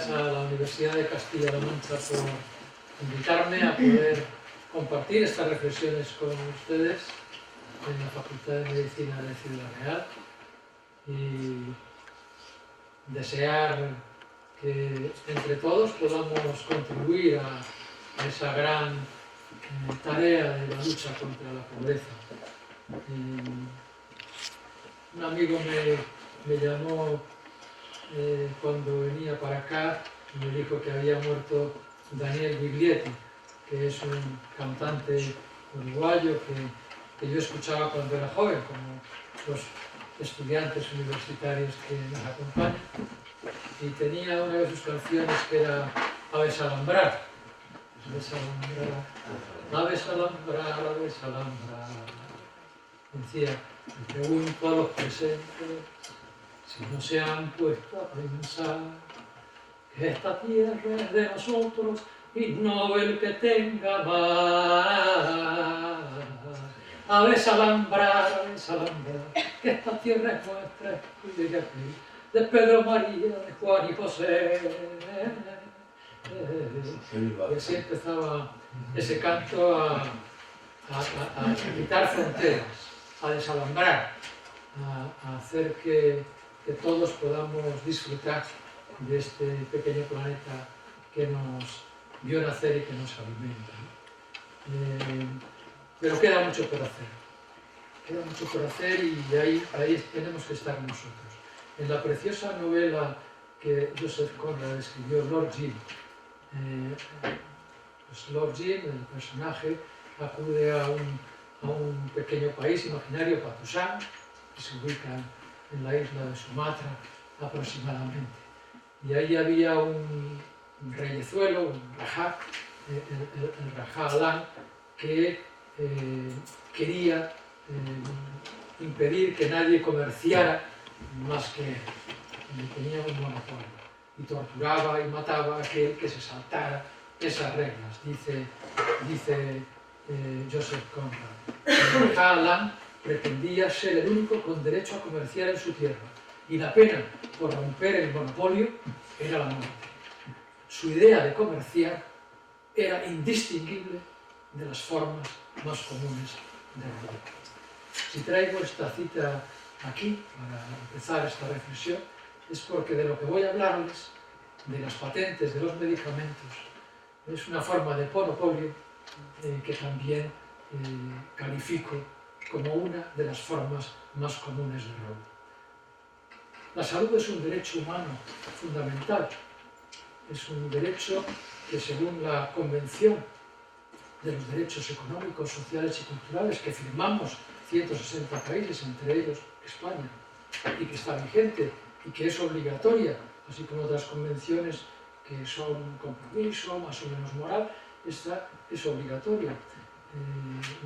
gracias a la Universidad de Castilla-La Mancha por invitarme a poder compartir estas reflexiones con ustedes en la Facultad de Medicina de Ciudad Real y desear que entre todos podamos contribuir a esa gran tarea de la lucha contra la pobreza. Un amigo me llamó cuando venía para acá y me dijo que había muerto Daniel Biglietti, que es un cantante uruguayo que yo escuchaba cuando era joven, como los estudiantes universitarios que nos acompañan, y tenía una de sus canciones que era Aves alambrar, aves alambrar, aves alambrar, aves alambrar. Decía, me pregunto a los presentes si no se han puesto a pensar que esta tierra es de nosotros y no el que tenga más. Aves alambrar, que esta tierra es nuestra, y de aquí, de Pedro María, de Juan y José. Y así empezaba ese canto a quitar fronteras, a desalambrar, a hacer que todos podamos disfrutar de este pequeño planeta que nos vio nacer y que nos alimenta. Pero queda mucho por hacer. Queda mucho por hacer y ahí tenemos que estar nosotros. En la preciosa novela que Joseph Conrad escribió, Lord Jim, pues Lord Jim, el personaje, acude a un pequeño país imaginario, Patusán, que se ubica en la isla de Sumatra aproximadamente. Y ahí había un reyezuelo, un rajá, el rajá Alán, que quería impedir que nadie comerciara más que él. Y tenía un monopolio. Y torturaba y mataba a aquel que se saltara esas reglas, dice Joseph Conrad. El rajá Alán pretendía ser el único con derecho a comerciar en su tierra, y la pena por romper el monopolio era la muerte. Su idea de comerciar era indistinguible de las formas más comunes de la vida. Si traigo esta cita aquí para empezar esta reflexión, es porque de lo que voy a hablarles, de las patentes de los medicamentos, es una forma de monopolio que también califico como una de las formas más comunes de robo. La salud es un derecho humano fundamental. Es un derecho que, según la Convención de los Derechos Económicos, Sociales y Culturales que firmamos 160 países, entre ellos España, y que está vigente y que es obligatoria, así como otras convenciones que son un compromiso más o menos moral, esta es obligatoria.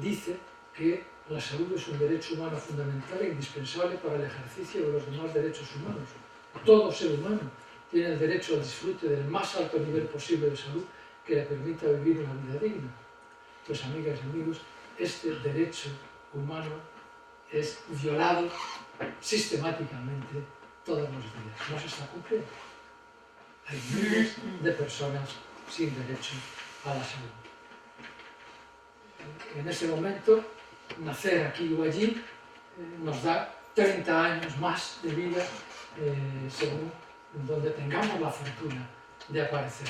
Dice que la salud es un derecho humano fundamental e indispensable para el ejercicio de los demás derechos humanos. Todo ser humano tiene el derecho al disfrute del más alto nivel posible de salud que le permita vivir una vida digna. Pues, amigas y amigos, este derecho humano es violado sistemáticamente todos los días. No se está cumpliendo. Hay miles de personas sin derecho a la salud. En ese momento, nacer aquí o allí nos da 30 años más de vida según donde tengamos la fortuna de aparecer,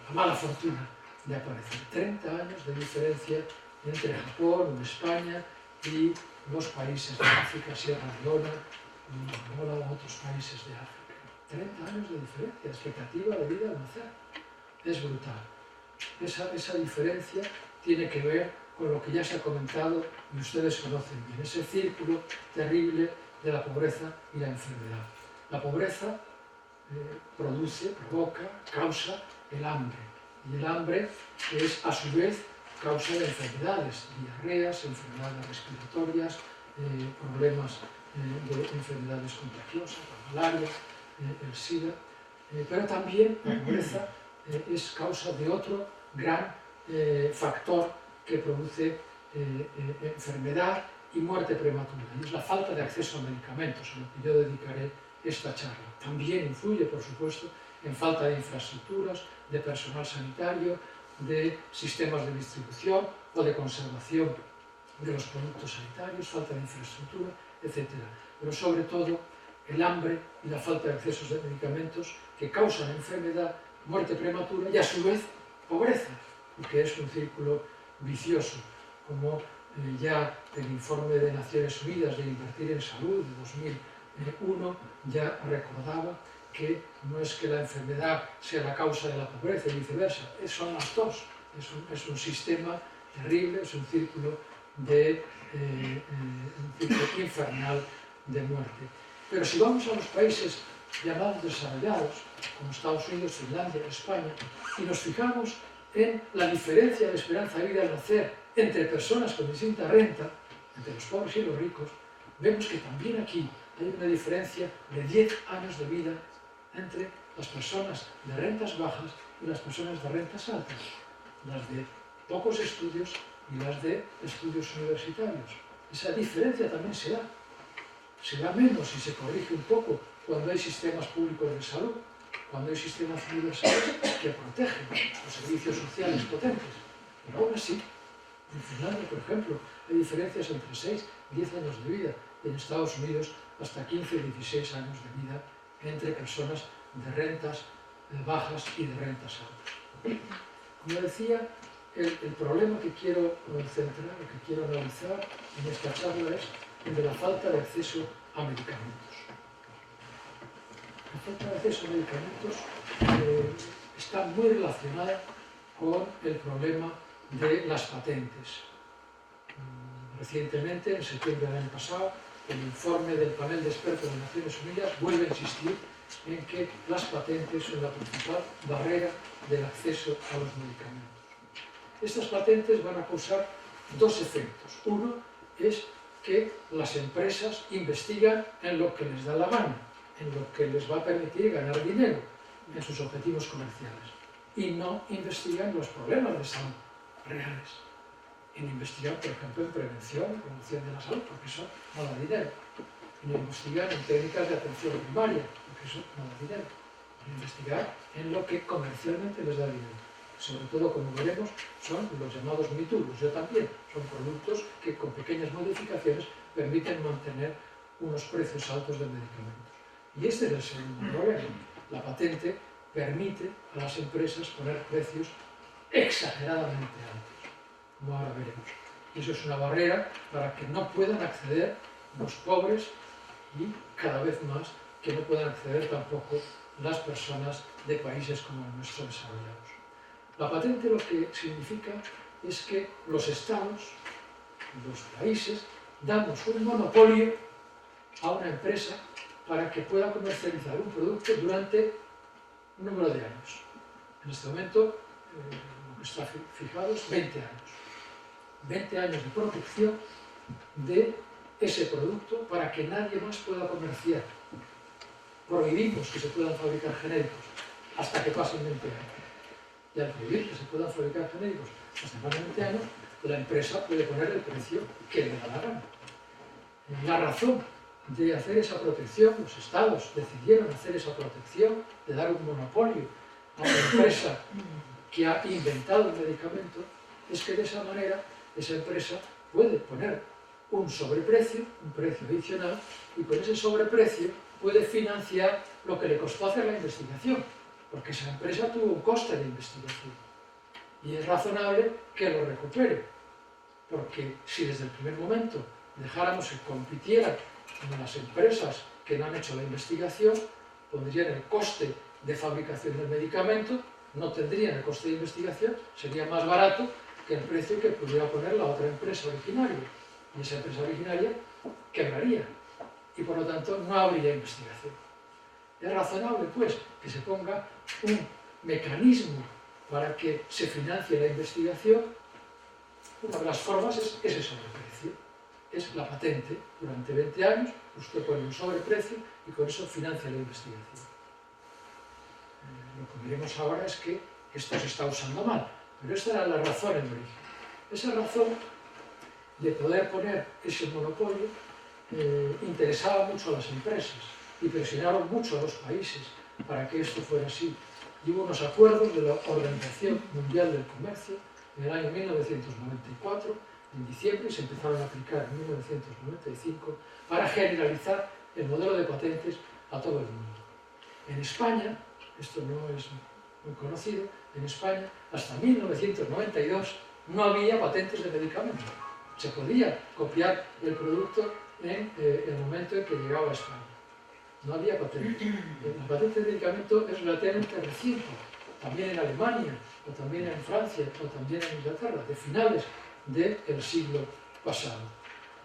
la mala fortuna de aparecer. 30 años de diferencia entre Japón, España y los países de África, Sierra Leona, Angola o otros países de África. 30 años de diferencia, expectativa de vida al nacer. Es brutal. Esa diferencia tiene que ver con lo que ya se ha comentado y ustedes conocen bien, ese círculo terrible de la pobreza y la enfermedad. La pobreza provoca, causa el hambre, y el hambre es a su vez causa de enfermedades, diarreas, enfermedades respiratorias, problemas de enfermedades contagiosas, la malaria, el SIDA, pero también la pobreza es causa de otro gran factor que produce enfermedad y muerte prematura, y es la falta de acceso a medicamentos, a lo que yo dedicaré esta charla. También influye, por supuesto, en falta de infraestructuras, de personal sanitario, de sistemas de distribución o de conservación de los productos sanitarios, falta de infraestructura, etc. Pero sobre todo el hambre y la falta de accesos de medicamentos que causan enfermedad, muerte prematura y a su vez pobreza, porque es un círculo vicioso, como ya el informe de Naciones Unidas de Invertir en Salud de 2001 ya recordaba que no es que la enfermedad sea la causa de la pobreza y viceversa, son las dos. Es un sistema terrible, es un círculo infernal de muerte. Pero si vamos a los países llamados desarrollados, como Estados Unidos, Finlandia, España, y nos fijamos en la diferencia de esperanza de vida al nacer entre personas con distinta renta, entre los pobres y los ricos, vemos que también aquí hay una diferencia de 10 años de vida entre las personas de rentas bajas y las personas de rentas altas, las de pocos estudios y las de estudios universitarios. Esa diferencia también se da. Se da menos y se corrige un poco cuando hay sistemas públicos de salud, cuando hay sistemas universales que protegen los servicios sociales potentes. Pero aún así, en Finlandia, por ejemplo, hay diferencias entre 6 y 10 años de vida, y en Estados Unidos hasta 15 y 16 años de vida entre personas de rentas bajas y de rentas altas. Como decía, el problema que quiero centrar, o que quiero analizar en esta charla es el de la falta de acceso a medicamentos. La falta de acceso a medicamentos está muy relacionada con el problema de las patentes. Recientemente, en septiembre del año pasado, el informe del panel de expertos de Naciones Unidas vuelve a insistir en que las patentes son la principal barrera del acceso a los medicamentos. Estas patentes van a causar dos efectos. Uno es que las empresas investigan en lo que les da la gana, en lo que les va a permitir ganar dinero en sus objetivos comerciales, y no investigan los problemas de salud reales. En investigar, por ejemplo, en prevención y promoción de la salud, porque eso no da dinero. En investigar en técnicas de atención primaria, porque eso no da dinero. En investigar en lo que comercialmente les da dinero. Sobre todo, como veremos, son los llamados Me Too, yo también. Son productos que con pequeñas modificaciones permiten mantener unos precios altos de medicamentos. Y este es el segundo problema. La patente permite a las empresas poner precios exageradamente altos, como ahora veremos. Y eso es una barrera para que no puedan acceder los pobres y cada vez más que no puedan acceder tampoco las personas de países como el nuestro desarrollados. La patente lo que significa es que los estados, los países, damos un monopolio a una empresa para que pueda comercializar un producto durante un número de años. En este momento, lo que está fijado es 20 años. 20 años de protección de ese producto para que nadie más pueda comerciar. Prohibimos que se puedan fabricar genéricos hasta que pasen 20 años. Y al prohibir que se puedan fabricar genéricos hasta que pasen 20 años, la empresa puede poner el precio que le da la gana. La razón de hacer esa protección, los estados decidieron hacer esa protección, de dar un monopolio a una empresa que ha inventado el medicamento, es que de esa manera esa empresa puede poner un sobreprecio, un precio adicional, y con ese sobreprecio puede financiar lo que le costó hacer la investigación, porque esa empresa tuvo un coste de investigación. Y es razonable que lo recupere, porque si desde el primer momento dejáramos que compitieran con las empresas que no han hecho la investigación, pondrían el coste de fabricación del medicamento, no tendrían el coste de investigación, sería más barato que el precio que pudiera poner la otra empresa originaria. Y esa empresa originaria quebraría y por lo tanto no habría investigación. Es razonable, pues, que se ponga un mecanismo para que se financie la investigación. Una de las formas es ese sobreprecio, es la patente. Durante 20 años usted pone un sobreprecio y con eso financia la investigación. Lo que veremos ahora es que esto se está usando mal, pero esta era la razón en origen. Esa razón de poder poner ese monopolio interesaba mucho a las empresas y presionaron mucho a los países para que esto fuera así. Y hubo unos acuerdos de la Organización Mundial del Comercio en el año 1994, en diciembre, y se empezaron a aplicar en 1995 para generalizar el modelo de patentes a todo el mundo. En España, esto no es muy conocido, en España hasta 1992 no había patentes de medicamentos. Se podía copiar el producto en el momento en que llegaba a España. No había patente. La patente de medicamento es relativamente reciente, también en Alemania, o también en Francia, o también en Inglaterra, de finales del siglo pasado.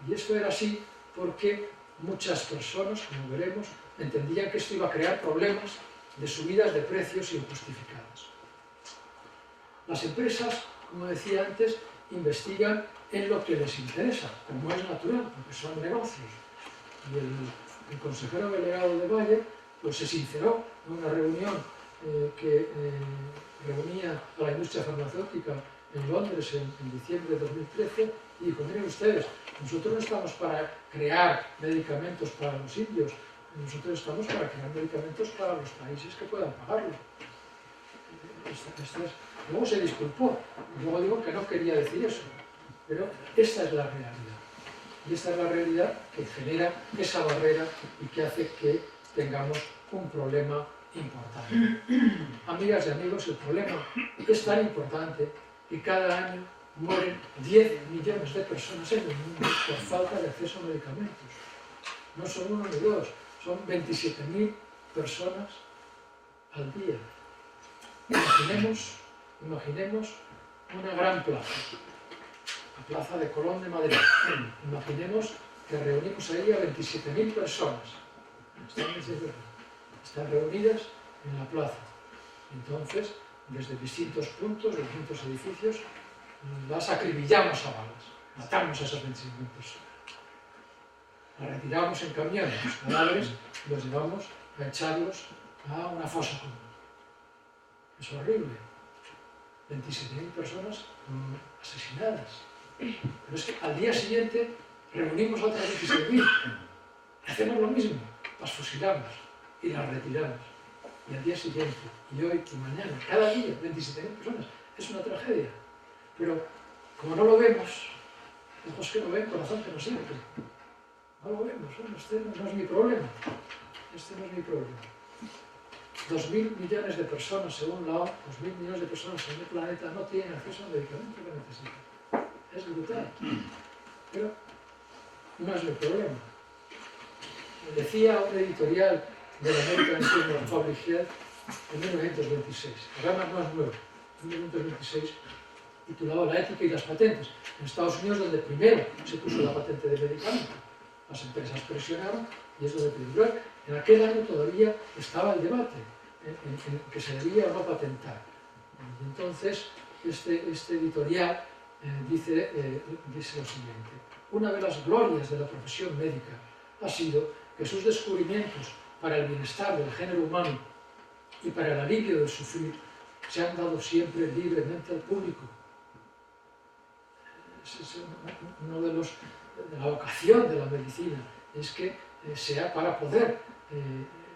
Y esto era así porque muchas personas, como veremos, entendían que esto iba a crear problemas de subidas de precios injustificadas. Las empresas, como decía antes, investigan en lo que les interesa, como es natural, porque son negocios. Y el consejero delegado de Bayer pues, se sinceró en una reunión que reunía a la industria farmacéutica en Londres en diciembre de 2013 y dijo, miren ustedes, nosotros no estamos para crear medicamentos para los indios, nosotros estamos para crear medicamentos para los países que puedan pagarlo. Luego se disculpó, luego dijo que no quería decir eso, pero esta es la realidad. Y esta es la realidad que genera esa barrera y que hace que tengamos un problema importante. Amigas y amigos, el problema es tan importante que cada año mueren 10 millones de personas en el mundo por falta de acceso a medicamentos. No son uno ni dos, son 27.000 personas al día. Imaginemos una gran plaza, la Plaza de Colón de Madrid. Imaginemos que reunimos ahí a 27.000 personas. Están reunidas en la plaza. Entonces, desde distintos puntos, de distintos edificios, las acribillamos a balas. Matamos a esas 25.000 personas. Las retiramos en camiones, los cadáveres, y los llevamos a echarlos a una fosa común. Es horrible. 27.000 personas asesinadas. Pero es que al día siguiente reunimos a otras 26.000. Hacemos lo mismo, las fusilamos y las retiramos. Y al día siguiente, y hoy, y mañana, cada día, 27.000 personas. Es una tragedia. Pero como no lo vemos, ojos que no ven, corazón que no siente. No lo vemos, este no es mi problema. Este no es mi problema. 2.000 millones de personas, según la OMS, 2.000 millones de personas en el planeta no tienen acceso al medicamento que necesitan. Es brutal. Pero no es mi problema. Decía un editorial de la American Journal of Public Health en 1926, programa no es nuevo, en 1926, titulado La ética y las patentes, en Estados Unidos, donde primero se puso la patente de medicamento. Las empresas presionaron y es donde primero. En aquel año todavía estaba el debate en que se debía o no patentar. Y entonces, este editorial dice lo siguiente. Una de las glorias de la profesión médica ha sido que sus descubrimientos para el bienestar del género humano y para el alivio del sufrir se han dado siempre libremente al público. Uno de la vocación de la medicina es que sea para poder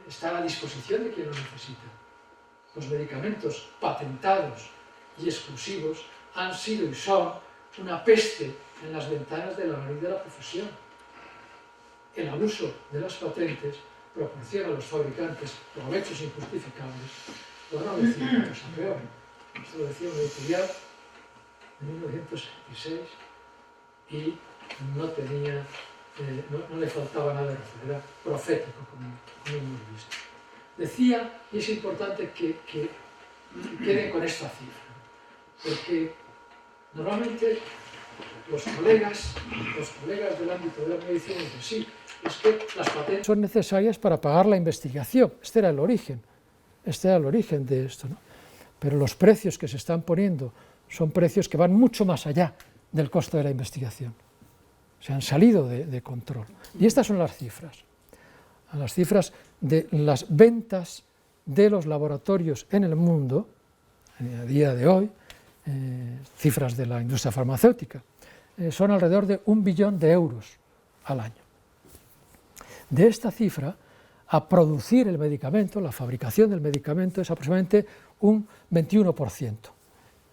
estar a disposición de quien lo necesita. Los medicamentos patentados y exclusivos han sido y son una peste en las ventanas de la nariz de la profesión. El abuso de las patentes proporciona a los fabricantes provechos injustificables, por no decir una cosa peor. Esto lo decía un editorial de 1966 y no le faltaba nada de razón, era profético, como hemos visto. Decía, y es importante que queden con esta cifra, porque normalmente los colegas del ámbito de la medicina dicen, sí, es que las patentes son necesarias para pagar la investigación. Este era el origen de esto, ¿no? Pero los precios que se están poniendo son precios que van mucho más allá del costo de la investigación. Se han salido de control. Y estas son las cifras de las ventas de los laboratorios en el mundo, a día de hoy, cifras de la industria farmacéutica, son alrededor de 1 billón de euros al año. De esta cifra, a producir el medicamento, la fabricación del medicamento, es aproximadamente un 21%.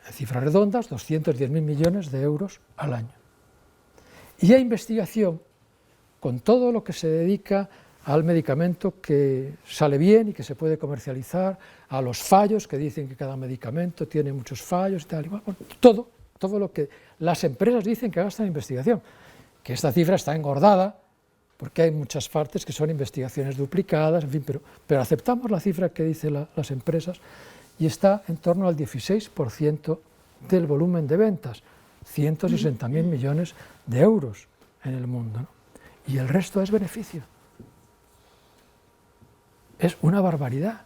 En cifras redondas, 210.000 millones de euros al año. Y a investigación, con todo lo que se dedica al medicamento que sale bien y que se puede comercializar, a los fallos, que dicen que cada medicamento tiene muchos fallos y tal, igual, bueno, todo lo que las empresas dicen que gastan en investigación, que esta cifra está engordada, porque hay muchas partes que son investigaciones duplicadas, en fin, pero aceptamos la cifra que dicen las empresas y está en torno al 16% del volumen de ventas, 160.000 millones de euros en el mundo, ¿no? Y el resto es beneficio. Es una barbaridad.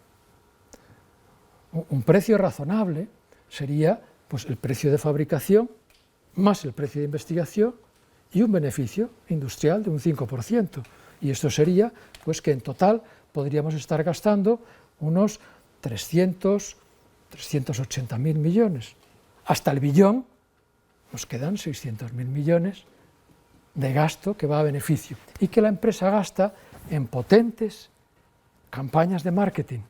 Un precio razonable sería pues, el precio de fabricación más el precio de investigación y un beneficio industrial de un 5%. Y esto sería pues, que en total podríamos estar gastando unos 380.000 millones. Hasta el billón nos quedan 600.000 millones de gasto que va a beneficio y que la empresa gasta en potentes campañas de marketing,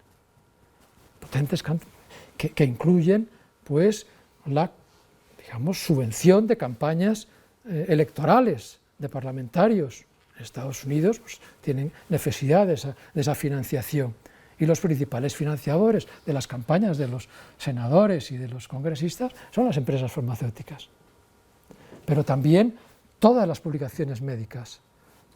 potentes que incluyen pues, la subvención de campañas electorales de parlamentarios. En Estados Unidos pues, tienen necesidad de esa financiación y los principales financiadores de las campañas de los senadores y de los congresistas son las empresas farmacéuticas. Pero también todas las publicaciones médicas,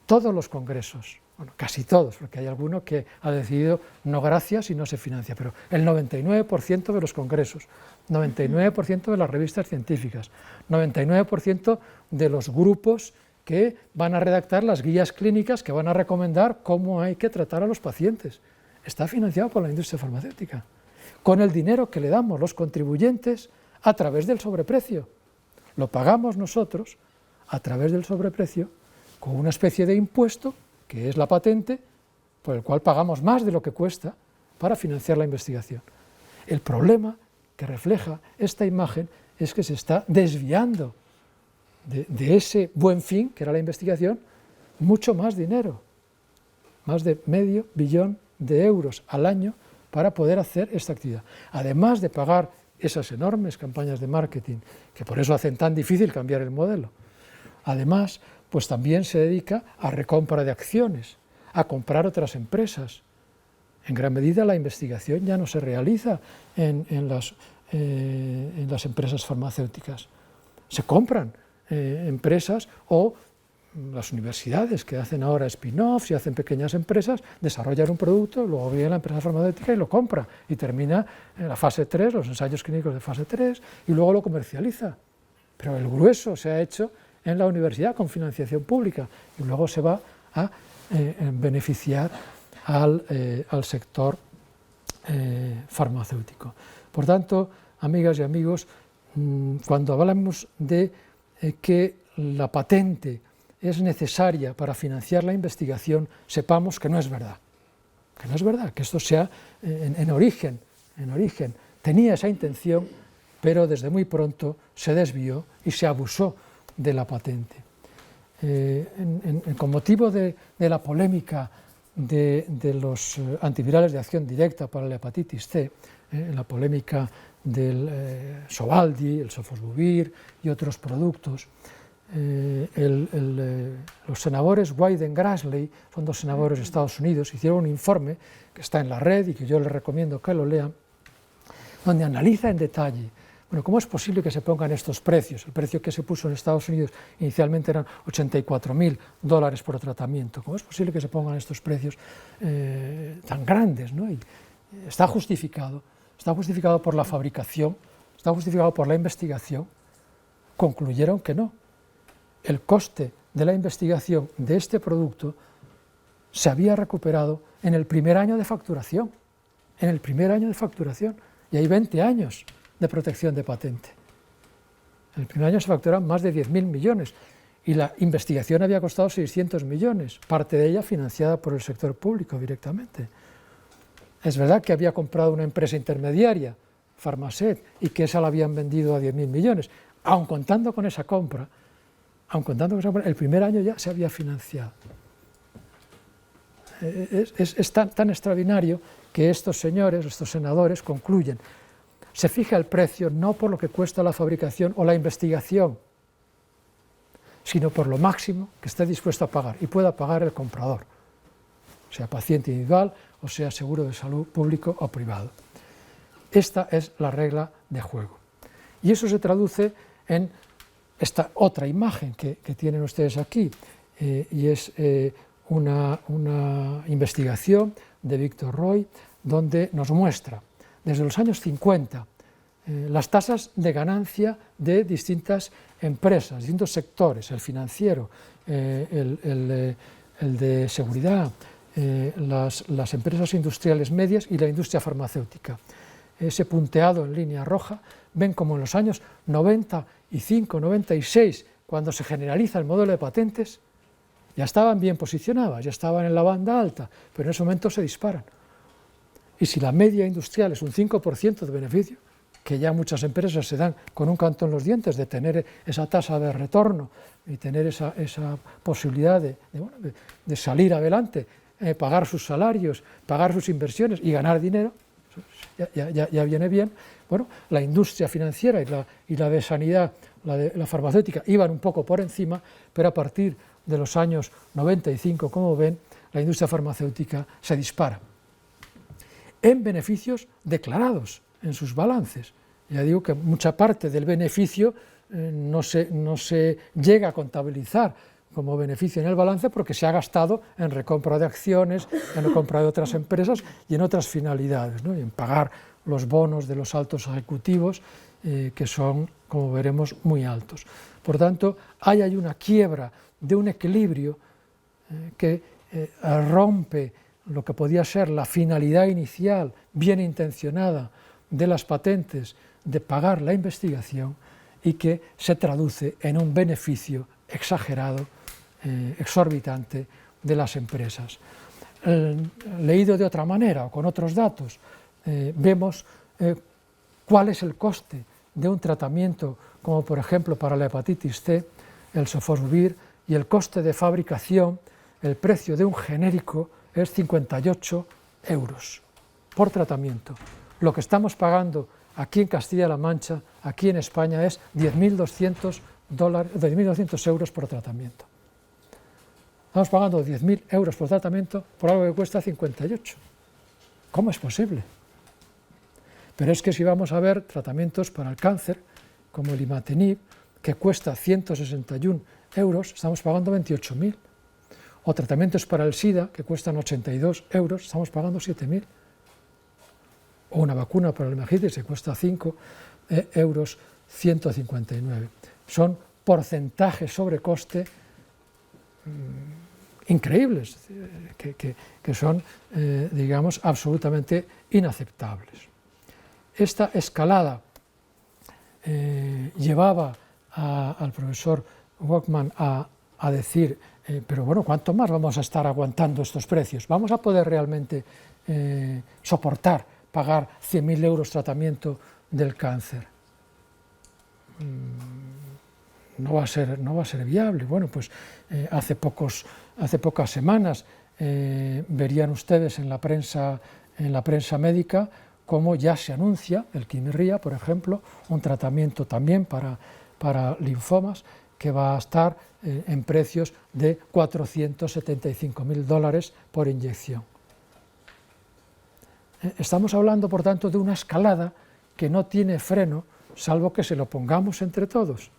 todos los congresos, bueno, casi todos, porque hay alguno que ha decidido no gracias y no se financia, pero el 99% de los congresos, 99% de las revistas científicas, 99% de los grupos que van a redactar las guías clínicas que van a recomendar cómo hay que tratar a los pacientes. Está financiado por la industria farmacéutica, con el dinero que le damos los contribuyentes a través del sobreprecio. Lo pagamos nosotros a través del sobreprecio con una especie de impuesto, que es la patente, por el cual pagamos más de lo que cuesta para financiar la investigación. El problema que refleja esta imagen es que se está desviando de ese buen fin, que era la investigación, mucho más dinero, más de $500 millón de euros al año para poder hacer esta actividad. Además de pagar esas enormes campañas de marketing, que por eso hacen tan difícil cambiar el modelo. Además, pues también se dedica a recompra de acciones, a comprar otras empresas. En gran medida la investigación ya no se realiza en las empresas farmacéuticas. Se compran empresas o las universidades que hacen ahora spin-offs y hacen pequeñas empresas, desarrollan un producto, luego viene la empresa farmacéutica y lo compra y termina en la fase 3, los ensayos clínicos de fase 3 y luego lo comercializa. Pero el grueso se ha hecho en la universidad con financiación pública y luego se va a beneficiar al sector farmacéutico. Por tanto, amigas y amigos, cuando hablamos de que la patente es necesaria para financiar la investigación, sepamos que no es verdad, que esto sea en origen, tenía esa intención, pero desde muy pronto se desvió y se abusó de la patente. Con motivo de la polémica de los antivirales de acción directa para la hepatitis C, la polémica del Sovaldi, el Sofosbuvir y otros productos, los senadores Wyden y Grassley, son dos senadores de Estados Unidos, hicieron un informe que está en la red y que yo les recomiendo que lo lean, donde analiza en detalle, bueno, ¿cómo es posible que se pongan estos precios? El precio que se puso en Estados Unidos inicialmente eran $84.000 por tratamiento. ¿Cómo es posible que se pongan estos precios tan grandes, ¿no? Y está justificado por la fabricación, está justificado por la investigación. Concluyeron que no. El coste de la investigación de este producto se había recuperado en el primer año de facturación, y hay 20 años de protección de patente. En el primer año se facturaron más de 10.000 millones y la investigación había costado 600 millones, parte de ella financiada por el sector público directamente. Es verdad que había comprado una empresa intermediaria, Pharmasset, y que esa la habían vendido a 10.000 millones. Aun contando con esa compra, el primer año ya se había financiado. es tan extraordinario que estos señores, estos senadores, concluyen. Se fija el precio no por lo que cuesta la fabricación o la investigación, sino por lo máximo que esté dispuesto a pagar y pueda pagar el comprador, sea paciente individual o sea seguro de salud público o privado. Esta es la regla de juego. Y eso se traduce en esta otra imagen que tienen ustedes aquí, y es una investigación de Víctor Roy, donde nos muestra desde los años 50 las tasas de ganancia de distintas empresas, distintos sectores, el financiero, el de seguridad, las empresas industriales medias y la industria farmacéutica. Ese punteado en línea roja, ven como en los años 95, 96, cuando se generaliza el modelo de patentes, ya estaban bien posicionadas, ya estaban en la banda alta, pero en ese momento se disparan. Y si la media industrial es un 5% de beneficio, que ya muchas empresas se dan con un canto en los dientes de tener esa tasa de retorno y tener esa posibilidad de salir adelante, pagar sus salarios, pagar sus inversiones y ganar dinero, ya viene bien. Bueno, la industria financiera y la de sanidad, la farmacéutica, iban un poco por encima, pero a partir de los años 95, como ven, la industria farmacéutica se dispara en beneficios declarados en sus balances. Ya digo que mucha parte del beneficio no se llega a contabilizar como beneficio en el balance porque se ha gastado en recompra de acciones, en recompra de otras empresas y en otras finalidades, ¿no? Y en pagar los bonos de los altos ejecutivos, que son, como veremos, muy altos. Por tanto, hay una quiebra de un equilibrio que rompe lo que podía ser la finalidad inicial, bien intencionada, de las patentes, de pagar la investigación, y que se traduce en un beneficio exagerado, exorbitante de las empresas. Leído de otra manera o con otros datos, vemos cuál es el coste de un tratamiento como por ejemplo para la hepatitis C, el sofosbuvir, y el coste de fabricación, el precio de un genérico es 58 euros por tratamiento. Lo que estamos pagando aquí en Castilla-La Mancha, aquí en España, es 10.200 euros por tratamiento. Estamos pagando 10.000 euros por tratamiento por algo que cuesta 58. ¿Cómo es posible? Pero es que si vamos a ver tratamientos para el cáncer, como el imatinib, que cuesta 161 euros, estamos pagando 28.000. O tratamientos para el SIDA, que cuestan 82 euros, estamos pagando 7.000. O una vacuna para el meningitis que cuesta 5 euros, 159. Son porcentajes sobre coste increíbles, que son, digamos, absolutamente inaceptables. Esta escalada llevaba al profesor Walkman a decir, pero bueno, ¿cuánto más vamos a estar aguantando estos precios? ¿Vamos a poder realmente soportar pagar 100.000 euros tratamiento del cáncer? No va a ser viable. Bueno, pues hace pocas semanas verían ustedes en la prensa médica cómo ya se anuncia el Kymriah, por ejemplo, un tratamiento también para linfomas, que va a estar en precios de $475.000 por inyección. Estamos hablando, por tanto, de una escalada que no tiene freno, salvo que se lo pongamos entre todos,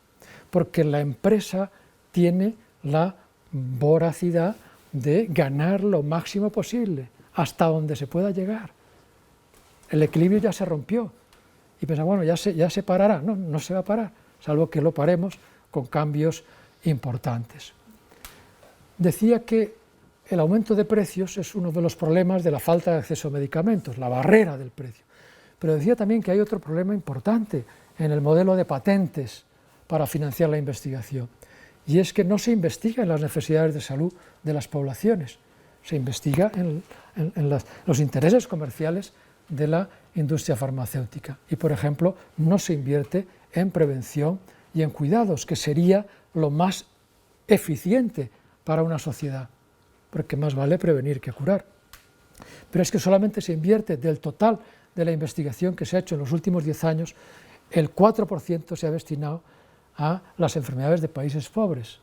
porque la empresa tiene la voracidad de ganar lo máximo posible, hasta donde se pueda llegar. El equilibrio ya se rompió, y pensamos, bueno, ya se parará. No, no se va a parar, salvo que lo paremos con cambios importantes. Decía que el aumento de precios es uno de los problemas de la falta de acceso a medicamentos, la barrera del precio. Pero decía también que hay otro problema importante en el modelo de patentes para financiar la investigación, y es que no se investiga en las necesidades de salud de las poblaciones, se investiga en los intereses comerciales de la industria farmacéutica. Y, por ejemplo, no se invierte en prevención y en cuidados, que sería lo más eficiente para una sociedad. porque más vale prevenir que curar. Pero es que solamente se invierte del total de la investigación que se ha hecho en los últimos 10 años, el 4% se ha destinado a las enfermedades de países pobres.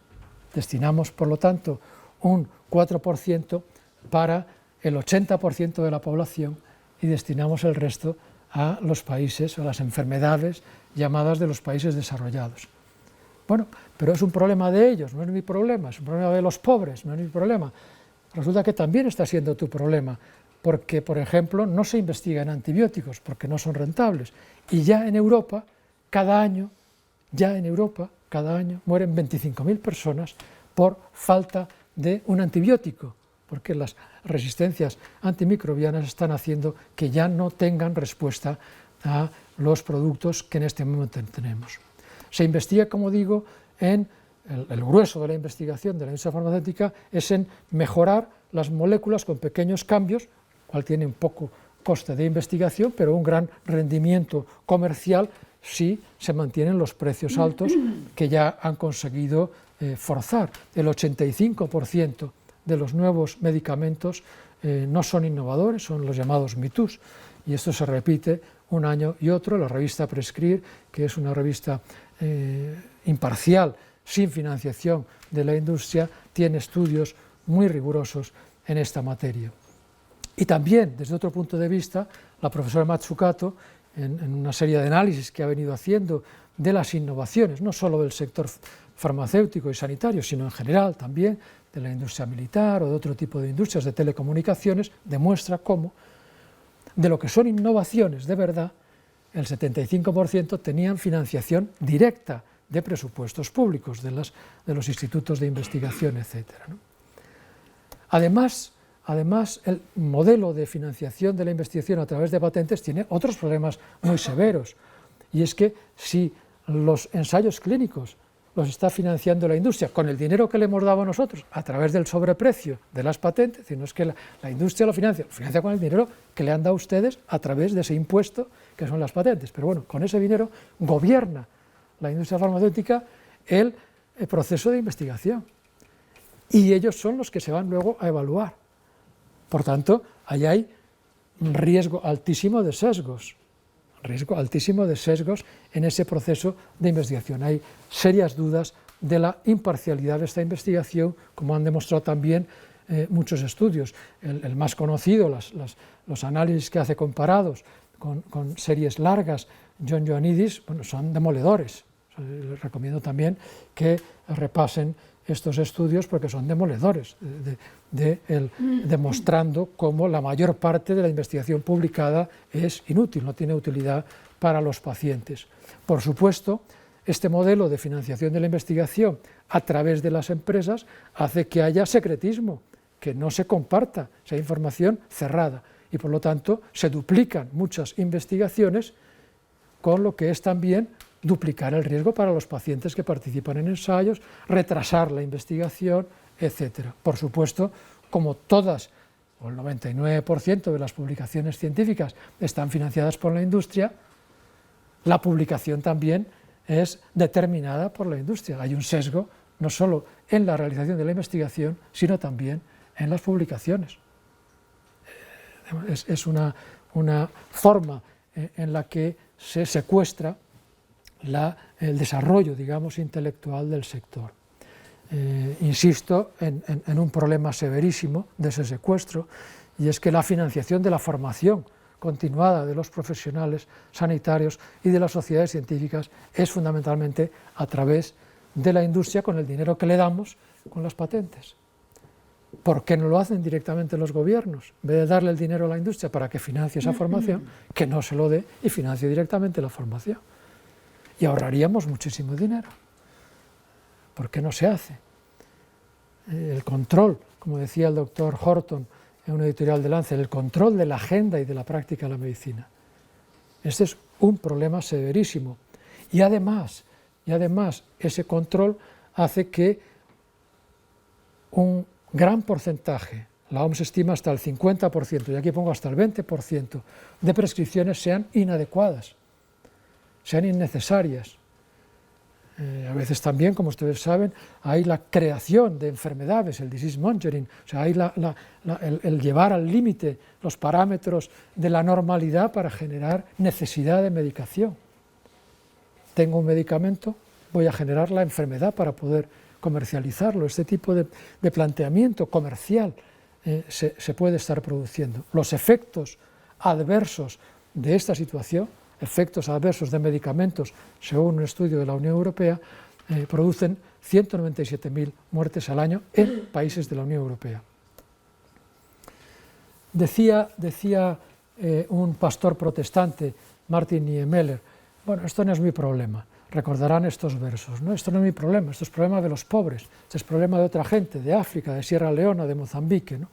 Destinamos, por lo tanto, un 4% para el 80% de la población y destinamos el resto a los países, a las enfermedades llamadas de los países desarrollados. Bueno, pero es un problema de ellos, no es mi problema, es un problema de los pobres, no es mi problema. Resulta que también está siendo tu problema, porque, por ejemplo, no se investiga en antibióticos, porque no son rentables. Y ya en Europa, cada año, mueren 25.000 personas por falta de un antibiótico, porque las resistencias antimicrobianas están haciendo que ya no tengan respuesta a los productos que en este momento tenemos. Se investiga, como digo, el grueso de la investigación de la industria farmacéutica es en mejorar las moléculas con pequeños cambios, cual tiene un poco coste de investigación, pero un gran rendimiento comercial si se mantienen los precios altos que ya han conseguido forzar. El 85% de los nuevos medicamentos no son innovadores, son los llamados MeToos, y esto se repite un año y otro. La revista Prescribir, que es una revista imparcial, sin financiación de la industria, tiene estudios muy rigurosos en esta materia. Y también, desde otro punto de vista, la profesora Matsukato, en una serie de análisis que ha venido haciendo de las innovaciones, no solo del sector farmacéutico y sanitario, sino en general también de la industria militar o de otro tipo de industrias de telecomunicaciones, demuestra cómo de lo que son innovaciones de verdad, el 75% tenían financiación directa de presupuestos públicos, de los institutos de investigación, etc. Además, el modelo de financiación de la investigación a través de patentes tiene otros problemas muy severos, y es que si los ensayos clínicos los está financiando la industria con el dinero que le hemos dado a nosotros a través del sobreprecio de las patentes, es decir, no es que la industria lo financia con el dinero que le han dado ustedes a través de ese impuesto que son las patentes, pero bueno, con ese dinero gobierna la industria farmacéutica el proceso de investigación y ellos son los que se van luego a evaluar. Por tanto, ahí hay un riesgo altísimo de sesgos en ese proceso de investigación. Hay serias dudas de la imparcialidad de esta investigación, como han demostrado también muchos estudios. El más conocido, los análisis que hace comparados con series largas, John Ioannidis, bueno, son demoledores. Les recomiendo también que repasen estos estudios porque son demoledores, demostrando cómo la mayor parte de la investigación publicada es inútil, no tiene utilidad para los pacientes. Por supuesto, este modelo de financiación de la investigación a través de las empresas hace que haya secretismo, que no se comparta, sea información cerrada, y por lo tanto se duplican muchas investigaciones, con lo que es también duplicar el riesgo para los pacientes que participan en ensayos, retrasar la investigación, etc. Por supuesto, como todas, o el 99% de las publicaciones científicas están financiadas por la industria, la publicación también es determinada por la industria. Hay un sesgo no solo en la realización de la investigación, sino también en las publicaciones. Es una forma en la que se secuestra el desarrollo, digamos, intelectual del sector. Insisto en un problema severísimo de ese secuestro, y es que la financiación de la formación continuada de los profesionales sanitarios y de las sociedades científicas es fundamentalmente a través de la industria con el dinero que le damos con las patentes. ¿Por qué no lo hacen directamente los gobiernos? En vez de darle el dinero a la industria para que financie esa formación, que no se lo dé y financie directamente la formación. Y ahorraríamos muchísimo dinero. ¿Por qué no se hace? El control, como decía el doctor Horton en una editorial de Lancet, el control de la agenda y de la práctica de la medicina. Este es un problema severísimo. Y además ese control hace que un gran porcentaje, la OMS estima hasta el 50%, y aquí pongo hasta el 20%, de prescripciones sean inadecuadas, sean innecesarias. A veces también, como ustedes saben, hay la creación de enfermedades, el disease monitoring, o sea, hay el llevar al límite los parámetros de la normalidad para generar necesidad de medicación. Tengo un medicamento, voy a generar la enfermedad para poder comercializarlo. Este tipo de planteamiento comercial se puede estar produciendo. Los efectos adversos de esta situación, efectos adversos de medicamentos, según un estudio de la Unión Europea, producen 197.000 muertes al año en países de la Unión Europea. Decía un pastor protestante, Martin Niemöller, bueno, esto no es mi problema, recordarán estos versos, ¿no? Esto no es mi problema, esto es problema de los pobres, esto es problema de otra gente, de África, de Sierra Leona, de Mozambique, ¿no?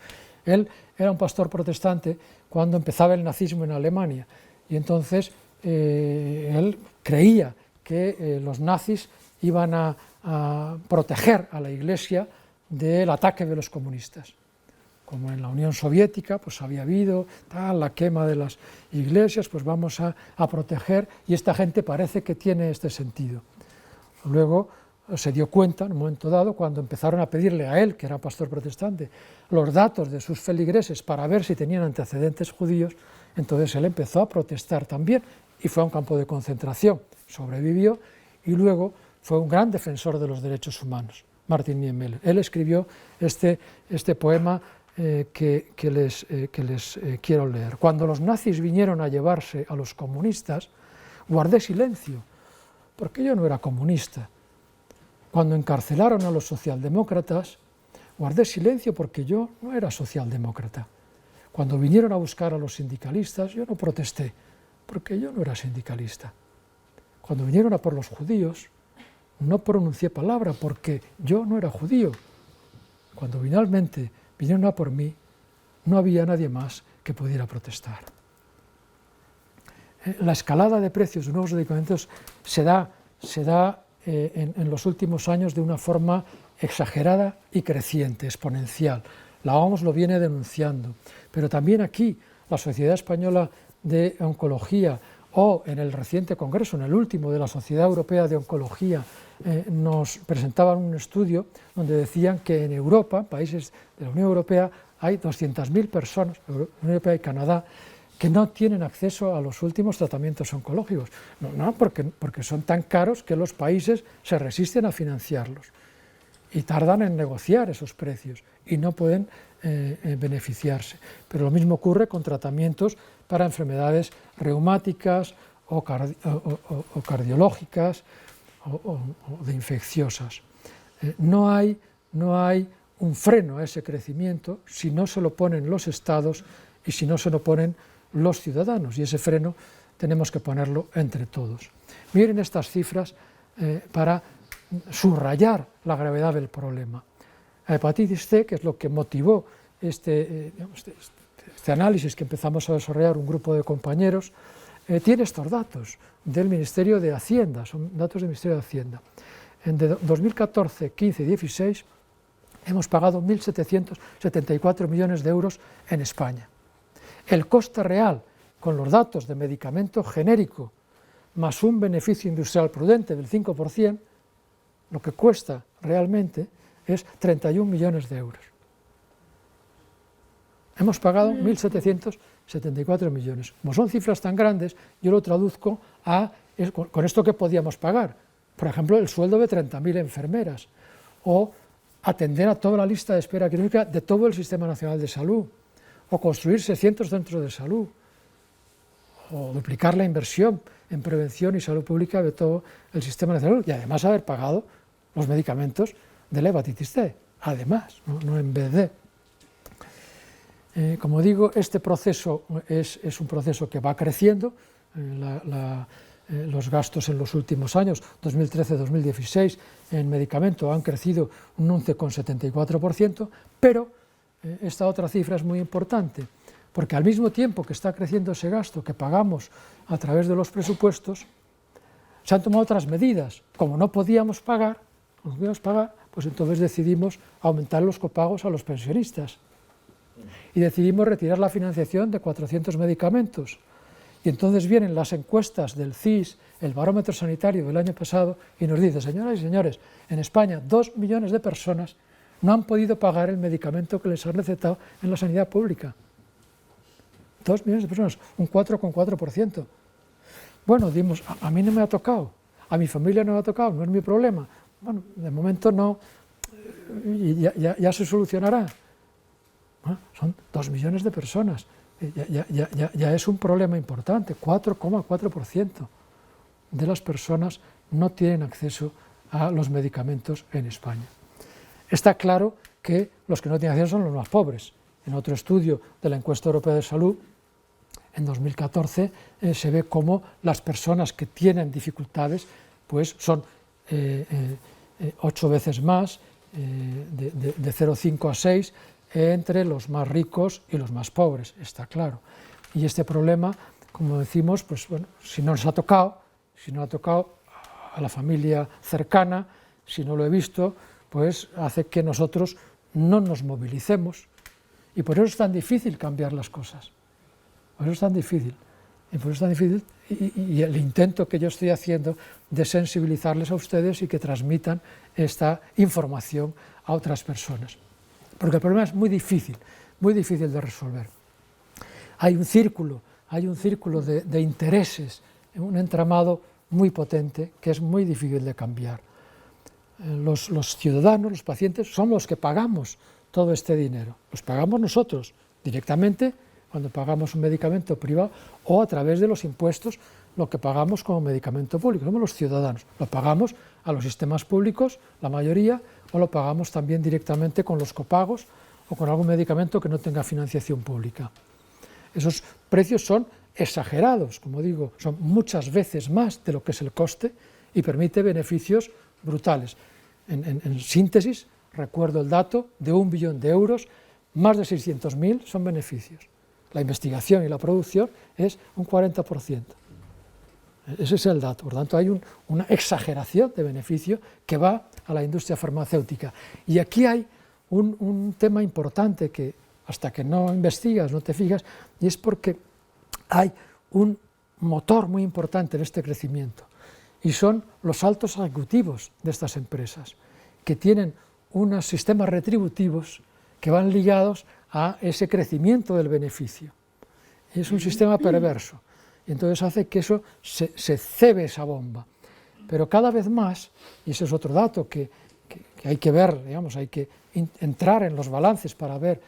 Él era un pastor protestante cuando empezaba el nazismo en Alemania, y entonces él creía que los nazis iban a proteger a la Iglesia del ataque de los comunistas. Como en la Unión Soviética pues había habido la quema de las iglesias, pues vamos a proteger, y esta gente parece que tiene este sentido. Luego se dio cuenta, en un momento dado, cuando empezaron a pedirle a él, que era pastor protestante, los datos de sus feligreses para ver si tenían antecedentes judíos, entonces él empezó a protestar también y fue a un campo de concentración, sobrevivió y luego fue un gran defensor de los derechos humanos, Martin Niemöller. Él escribió este poema que les quiero leer. Cuando los nazis vinieron a llevarse a los comunistas, guardé silencio, porque yo no era comunista. Cuando encarcelaron a los socialdemócratas, guardé silencio porque yo no era socialdemócrata. Cuando vinieron a buscar a los sindicalistas, yo no protesté, porque yo no era sindicalista. Cuando vinieron a por los judíos, no pronuncié palabra, porque yo no era judío. Cuando finalmente vinieron a por mí, no había nadie más que pudiera protestar. La escalada de precios de nuevos medicamentos se da en los últimos años de una forma exagerada y creciente, exponencial. La OMS lo viene denunciando, pero también aquí la Sociedad Española de Oncología o en el reciente congreso, en el último de la Sociedad Europea de Oncología, nos presentaban un estudio donde decían que en Europa, países de la Unión Europea, hay 200.000 personas, Unión Europea y Canadá, que no tienen acceso a los últimos tratamientos oncológicos. No, porque son tan caros que los países se resisten a financiarlos y tardan en negociar esos precios y no pueden beneficiarse. Pero lo mismo ocurre con tratamientos para enfermedades reumáticas o cardiológicas o de infecciosas. No hay un freno a ese crecimiento si no se lo ponen los estados y si no se lo ponen los ciudadanos, y ese freno tenemos que ponerlo entre todos. Miren estas cifras para subrayar la gravedad del problema. La hepatitis C, que es lo que motivó este análisis que empezamos a desarrollar un grupo de compañeros, tiene estos datos del Ministerio de Hacienda, son datos del Ministerio de Hacienda. En 2014, 15 y 16 hemos pagado 1.774 millones de euros en España. El coste real, con los datos de medicamento genérico, más un beneficio industrial prudente del 5%, lo que cuesta realmente es 31 millones de euros. Hemos pagado 1.774 millones. Como son cifras tan grandes, yo lo traduzco con esto que podíamos pagar. Por ejemplo, el sueldo de 30.000 enfermeras o atender a toda la lista de espera quirúrgica de todo el Sistema Nacional de Salud, o construir 600 centros de salud, o duplicar la inversión en prevención y salud pública de todo el Sistema Nacional de Salud, y además haber pagado los medicamentos de la hepatitis C, además, no en vez de. Como digo, este proceso es un proceso que va creciendo. Los gastos en los últimos años, 2013-2016, en medicamento han crecido un 11,74%, pero esta otra cifra es muy importante, porque al mismo tiempo que está creciendo ese gasto que pagamos a través de los presupuestos, se han tomado otras medidas. Como no podíamos pagar, pues entonces decidimos aumentar los copagos a los pensionistas y decidimos retirar la financiación de 400 medicamentos Y entonces vienen las encuestas del CIS, el barómetro sanitario del año pasado, y nos dice, señoras y señores, en España 2 millones de personas no han podido pagar el medicamento que les han recetado en la sanidad pública. 2 millones de personas, un 4,4%. Bueno, dimos, a mí no me ha tocado, a mi familia no me ha tocado, no es mi problema. Bueno, de momento no, y ya se solucionará. Bueno, son 2 millones de personas, ya es un problema importante, 4,4% de las personas no tienen acceso a los medicamentos en España. Está claro que los que no tienen acceso son los más pobres. En otro estudio de la encuesta europea de salud, en 2014, se ve cómo las personas que tienen dificultades pues son 8 veces más, de 0,5 a 6, entre los más ricos y los más pobres, está claro. Y este problema, como decimos, pues bueno, si no nos ha tocado, si no ha tocado a la familia cercana, si no lo he visto, pues hace que nosotros no nos movilicemos. Y por eso es tan difícil cambiar las cosas. Por eso es tan difícil. Y por eso es tan difícil y el intento que yo estoy haciendo de sensibilizarles a ustedes y que transmitan esta información a otras personas. Porque el problema es muy difícil de resolver. Hay un círculo de intereses, un entramado muy potente que es muy difícil de cambiar. Los ciudadanos, los pacientes, somos los que pagamos todo este dinero. Los pagamos nosotros directamente cuando pagamos un medicamento privado o a través de los impuestos, lo que pagamos como medicamento público. Somos los ciudadanos. Lo pagamos a los sistemas públicos, la mayoría, o lo pagamos también directamente con los copagos o con algún medicamento que no tenga financiación pública. Esos precios son exagerados, como digo, son muchas veces más de lo que es el coste y permite beneficios brutales. En síntesis, recuerdo el dato de 1 billón de euros, más de 600.000 son beneficios. La investigación y la producción es un 40%. Ese es el dato. Por lo tanto, hay una exageración de beneficio que va a la industria farmacéutica. Y aquí hay un tema importante que hasta que no investigas, no te fijas, y es porque hay un motor muy importante en este crecimiento. Y son los altos ejecutivos de estas empresas, que tienen unos sistemas retributivos que van ligados a ese crecimiento del beneficio. Es un sistema perverso, y entonces hace que eso se cebe esa bomba. Pero cada vez más, y ese es otro dato que hay que ver, digamos, hay que entrar en los balances para ver,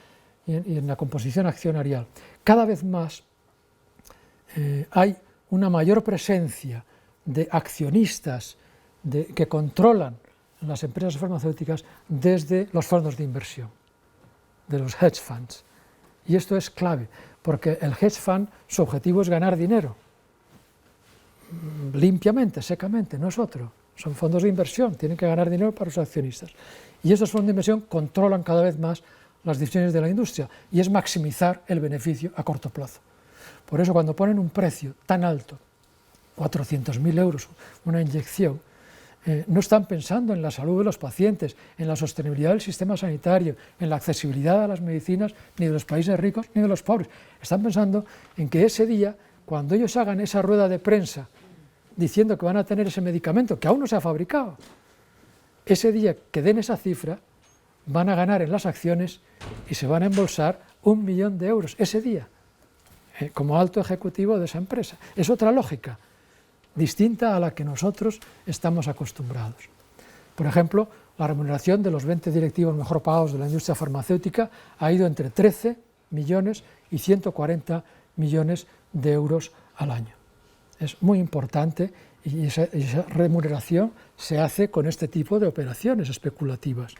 y en la composición accionarial, cada vez más hay una mayor presencia de accionistas que controlan las empresas farmacéuticas desde los fondos de inversión, de los hedge funds. Y esto es clave, porque el hedge fund, su objetivo es ganar dinero, limpiamente, secamente, no es otro. Son fondos de inversión, tienen que ganar dinero para los accionistas. Y estos fondos de inversión controlan cada vez más las decisiones de la industria, y es maximizar el beneficio a corto plazo. Por eso cuando ponen un precio tan alto, 400.000 euros, una inyección, no están pensando en la salud de los pacientes, en la sostenibilidad del sistema sanitario, en la accesibilidad a las medicinas, ni de los países ricos ni de los pobres. Están pensando en que ese día, cuando ellos hagan esa rueda de prensa diciendo que van a tener ese medicamento, que aún no se ha fabricado, ese día que den esa cifra, van a ganar en las acciones y se van a embolsar 1 millón de euros ese día, como alto ejecutivo de esa empresa. Es otra lógica, distinta a la que nosotros estamos acostumbrados. Por ejemplo, la remuneración de los 20 directivos mejor pagados de la industria farmacéutica ha ido entre 13 millones y 140 millones de euros al año. Es muy importante y esa remuneración se hace con este tipo de operaciones especulativas.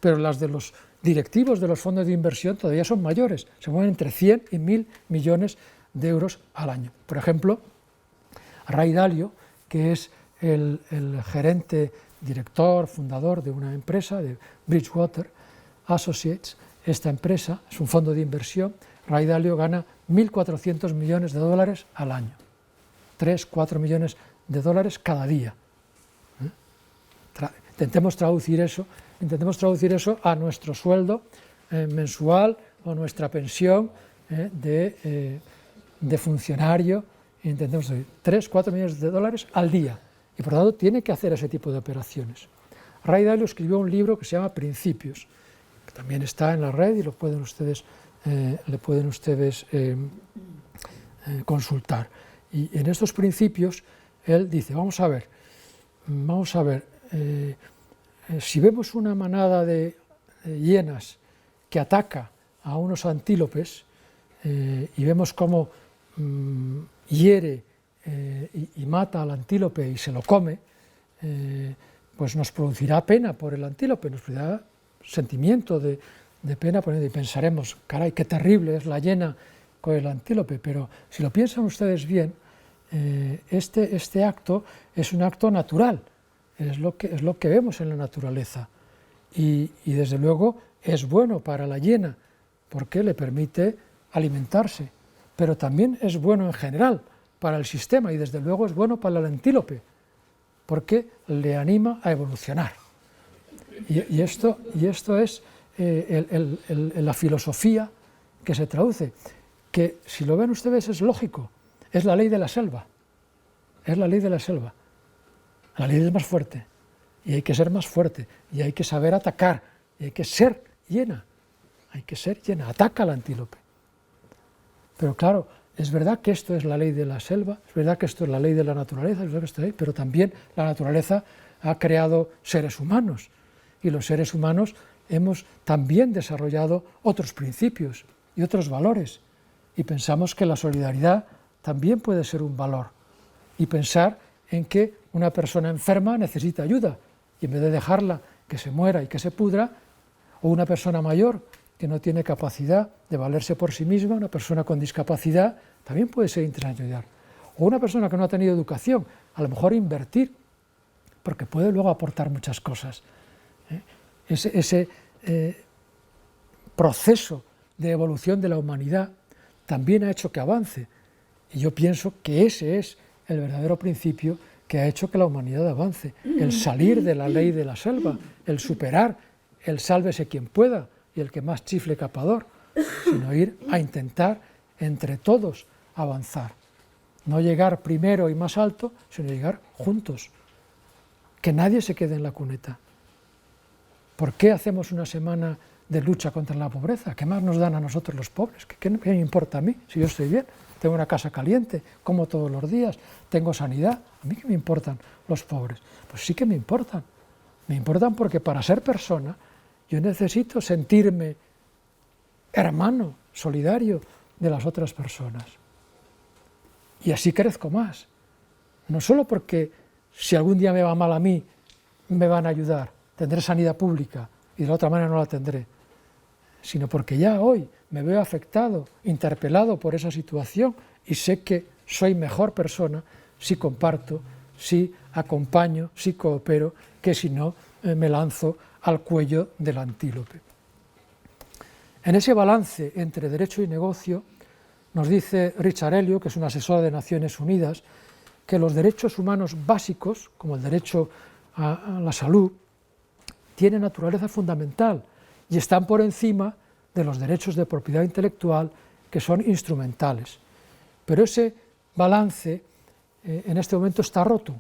Pero las de los directivos de los fondos de inversión todavía son mayores, se mueven entre 100 y 1.000 millones de euros al año. Por ejemplo, Ray Dalio, que es el gerente, director, fundador de una empresa, de Bridgewater Associates, esta empresa es un fondo de inversión. Ray Dalio gana 1.400 millones de dólares al año, 3-4 millones de dólares cada día. Intentemos traducir eso a nuestro sueldo mensual o nuestra pensión de funcionario intentemos 3-4 millones de dólares al día, y por lo tanto tiene que hacer ese tipo de operaciones. Ray Dalio escribió un libro que se llama Principios, que también está en la red y lo pueden ustedes, consultar. Y en estos principios él dice, vamos a ver, si vemos una manada de hienas que ataca a unos antílopes y vemos cómo hiere y mata al antílope y se lo come, pues nos producirá pena por el antílope, nos producirá sentimiento de pena por él, y pensaremos, caray, qué terrible es la hiena con el antílope, pero si lo piensan ustedes bien, este acto es un acto natural, es lo que vemos en la naturaleza, y desde luego es bueno para la hiena, porque le permite alimentarse, pero también es bueno en general para el sistema, y desde luego es bueno para el antílope, porque le anima a evolucionar. Y esto es la filosofía que se traduce, que si lo ven ustedes es lógico, es la ley de la selva, es la ley de la selva. La ley es más fuerte, y hay que ser más fuerte, y hay que saber atacar, y hay que ser hiena, ataca al antílope. Pero claro, es verdad que esto es la ley de la selva, es verdad que esto es la ley de la naturaleza, es verdad que esto es, pero también la naturaleza ha creado seres humanos, y los seres humanos hemos también desarrollado otros principios y otros valores, y pensamos que la solidaridad también puede ser un valor, y pensar en que una persona enferma necesita ayuda, y en vez de dejarla que se muera y que se pudra, o una persona mayor que no tiene capacidad de valerse por sí misma, una persona con discapacidad, también puede ser interesante ayudar. O una persona que no ha tenido educación, a lo mejor invertir, porque puede luego aportar muchas cosas. Ese proceso de evolución de la humanidad también ha hecho que avance, y yo pienso que ese es el verdadero principio que ha hecho que la humanidad avance, el salir de la ley de la selva, el superar el sálvese quien pueda y el que más chifle capador, sino ir a intentar entre todos avanzar, no llegar primero y más alto, sino llegar juntos, que nadie se quede en la cuneta. ¿Por qué hacemos una semana de lucha contra la pobreza? ¿Qué más nos dan a nosotros los pobres? ¿Qué me importa a mí si yo estoy bien? Tengo una casa caliente, como todos los días, tengo sanidad. ¿A mí qué me importan los pobres? Pues sí que me importan. Me importan porque para ser persona yo necesito sentirme hermano, solidario de las otras personas. Y así crezco más. No solo porque si algún día me va mal a mí, me van a ayudar, tendré sanidad pública y de la otra manera no la tendré, sino porque ya hoy me veo afectado, interpelado por esa situación y sé que soy mejor persona si comparto, si acompaño, si coopero, que si no me lanzo al cuello del antílope. En ese balance entre derecho y negocio, nos dice Richard Elliott, que es un asesor de Naciones Unidas, que los derechos humanos básicos, como el derecho a la salud, tienen naturaleza fundamental y están por encima de los derechos de propiedad intelectual, que son instrumentales. Pero ese balance en este momento está roto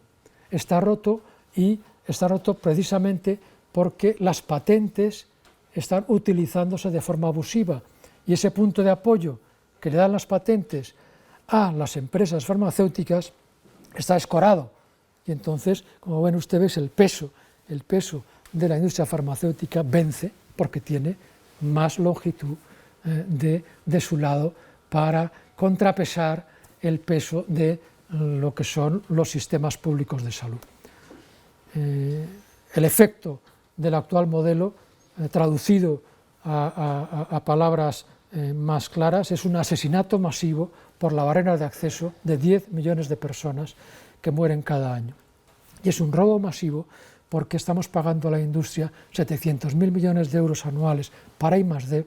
y está roto precisamente porque las patentes están utilizándose de forma abusiva, y ese punto de apoyo que le dan las patentes a las empresas farmacéuticas está escorado, y entonces, como ven ustedes, el peso de la industria farmacéutica vence porque tiene más longitud de su lado para contrapesar el peso de lo que son los sistemas públicos de salud. El efecto del actual modelo, traducido a palabras más claras, es un asesinato masivo por la barrera de acceso de 10 millones de personas que mueren cada año. Y es un robo masivo porque estamos pagando a la industria 700.000 millones de euros anuales para I+D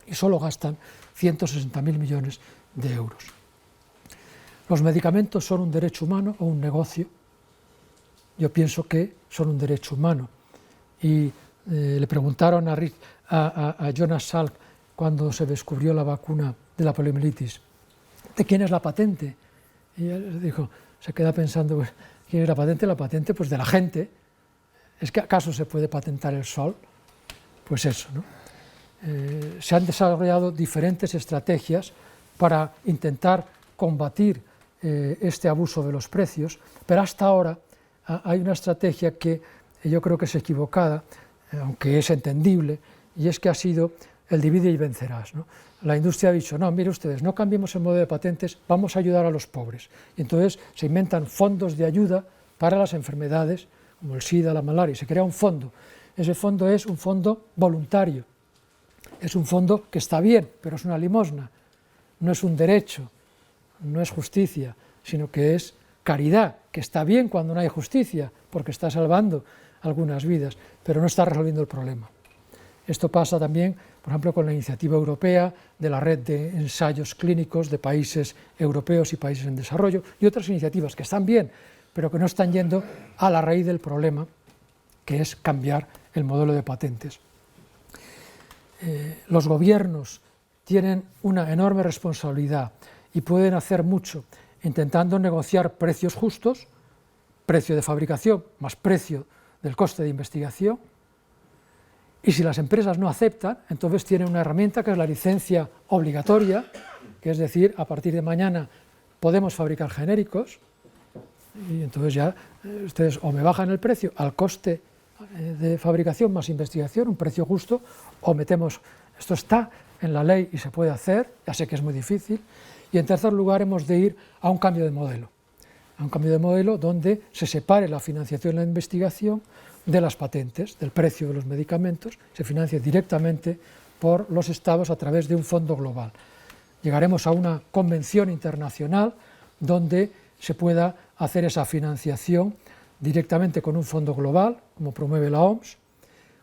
y solo gastan 160.000 millones de euros. ¿Los medicamentos son un derecho humano o un negocio? Yo pienso que son un derecho humano. Y le preguntaron a Jonas Salk cuando se descubrió la vacuna de la poliomielitis, ¿de quién es la patente? Y él dijo, se queda pensando, pues, ¿quién es la patente? La patente, pues, de la gente. ¿Es que acaso se puede patentar el sol? Pues eso, ¿no? Se han desarrollado diferentes estrategias para intentar combatir este abuso de los precios, pero hasta ahora hay una estrategia que yo creo que es equivocada, aunque es entendible, y es que ha sido el divide y vencerás, ¿no? La industria ha dicho, no, mire ustedes, no cambiemos el modelo de patentes, vamos a ayudar a los pobres. Y entonces se inventan fondos de ayuda para las enfermedades, como el SIDA, la malaria, y se crea un fondo. Ese fondo es un fondo voluntario, es un fondo que está bien, pero es una limosna, no es un derecho, no es justicia, sino que es caridad, que está bien cuando no hay justicia, porque está salvando algunas vidas, pero no está resolviendo el problema. Esto pasa también, por ejemplo, con la iniciativa europea de la red de ensayos clínicos de países europeos y países en desarrollo, y otras iniciativas que están bien, pero que no están yendo a la raíz del problema, que es cambiar el modelo de patentes. Los gobiernos tienen una enorme responsabilidad y pueden hacer mucho intentando negociar precios justos, precio de fabricación más precio del coste de investigación, y si las empresas no aceptan, entonces tienen una herramienta que es la licencia obligatoria, que es decir, a partir de mañana podemos fabricar genéricos, y entonces ya ustedes o me bajan el precio al coste de fabricación más investigación, un precio justo, o metemos, esto está en la ley y se puede hacer, ya sé que es muy difícil, y en tercer lugar hemos de ir a un cambio de modelo, donde se separe la financiación de la investigación de las patentes, del precio de los medicamentos, se financie directamente por los estados a través de un fondo global. Llegaremos a una convención internacional donde se pueda hacer esa financiación directamente con un fondo global, como promueve la OMS,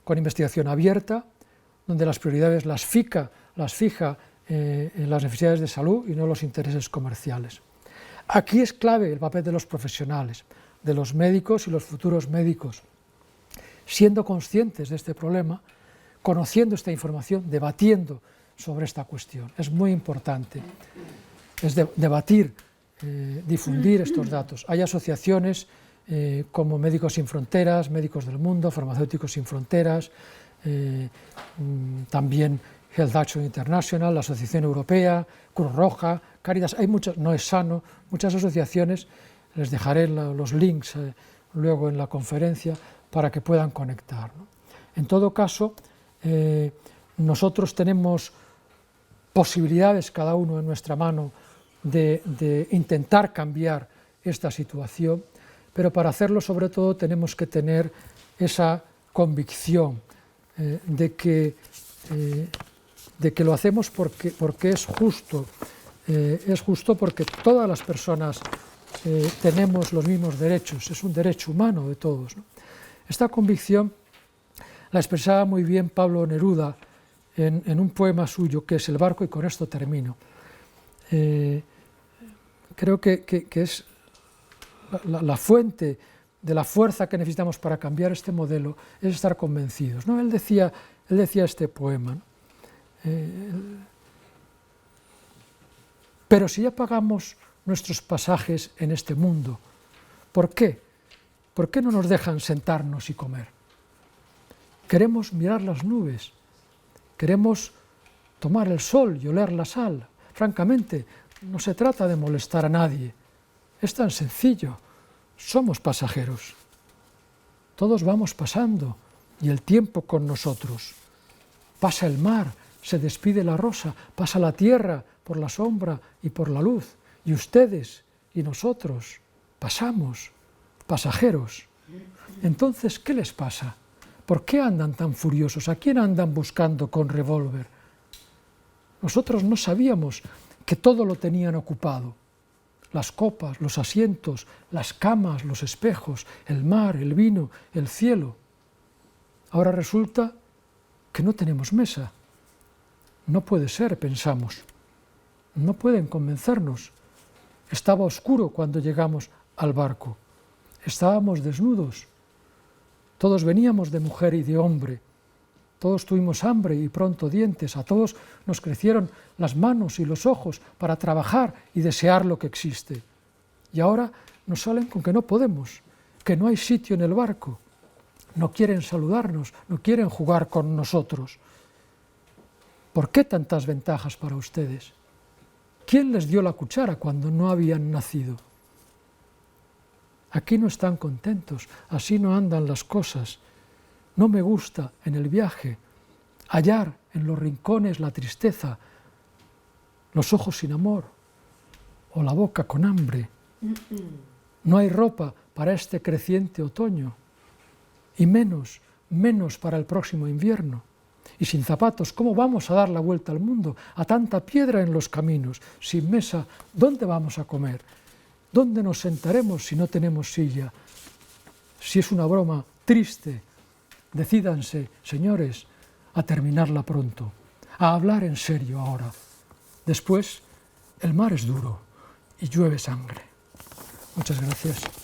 con investigación abierta, donde las prioridades las fija en las necesidades de salud y no los intereses comerciales. Aquí es clave el papel de los profesionales, de los médicos y los futuros médicos, siendo conscientes de este problema, conociendo esta información, debatiendo sobre esta cuestión. Es muy importante, es debatir, difundir estos datos. Hay asociaciones como Médicos Sin Fronteras, Médicos del Mundo, Farmacéuticos Sin Fronteras, también Health Action International, la Asociación Europea, Cruz Roja, Cáritas, hay muchas, No es Sano, muchas asociaciones, les dejaré los links luego en la conferencia para que puedan conectar, ¿no? En todo caso, nosotros tenemos posibilidades cada uno en nuestra mano de intentar cambiar esta situación, pero para hacerlo sobre todo tenemos que tener esa convicción de que lo hacemos porque es justo porque todas las personas tenemos los mismos derechos, es un derecho humano de todos, ¿no? Esta convicción la expresaba muy bien Pablo Neruda en un poema suyo que es El barco, y con esto termino. Creo que es la fuente de la fuerza que necesitamos para cambiar este modelo, es estar convencidos, ¿no? Él decía este poema, ¿no? Pero si ya pagamos nuestros pasajes en este mundo, ¿por qué? ¿Por qué no nos dejan sentarnos y comer? Queremos mirar las nubes, queremos tomar el sol y oler la sal. Francamente, no se trata de molestar a nadie, es tan sencillo, somos pasajeros. Todos vamos pasando y el tiempo con nosotros. Pasa el mar, se despide la rosa, pasa la tierra por la sombra y por la luz, y ustedes y nosotros pasamos, pasajeros. Entonces, ¿qué les pasa? ¿Por qué andan tan furiosos? ¿A quién andan buscando con revólver? Nosotros no sabíamos que todo lo tenían ocupado. Las copas, los asientos, las camas, los espejos, el mar, el vino, el cielo. Ahora resulta que no tenemos mesa. No puede ser, pensamos. No pueden convencernos. Estaba oscuro cuando llegamos al barco. Estábamos desnudos. Todos veníamos de mujer y de hombre. Todos tuvimos hambre y pronto dientes. A todos nos crecieron las manos y los ojos para trabajar y desear lo que existe. Y ahora nos salen con que no podemos, que no hay sitio en el barco. No quieren saludarnos, no quieren jugar con nosotros. ¿Por qué tantas ventajas para ustedes? ¿Quién les dio la cuchara cuando no habían nacido? Aquí no están contentos, así no andan las cosas. No me gusta en el viaje hallar en los rincones la tristeza, los ojos sin amor o la boca con hambre. No hay ropa para este creciente otoño y menos para el próximo invierno. Y sin zapatos, ¿cómo vamos a dar la vuelta al mundo? A tanta piedra en los caminos, sin mesa, ¿dónde vamos a comer? ¿Dónde nos sentaremos si no tenemos silla? Si es una broma triste, decídanse, señores, a terminarla pronto, a hablar en serio ahora. Después, el mar es duro y llueve sangre. Muchas gracias.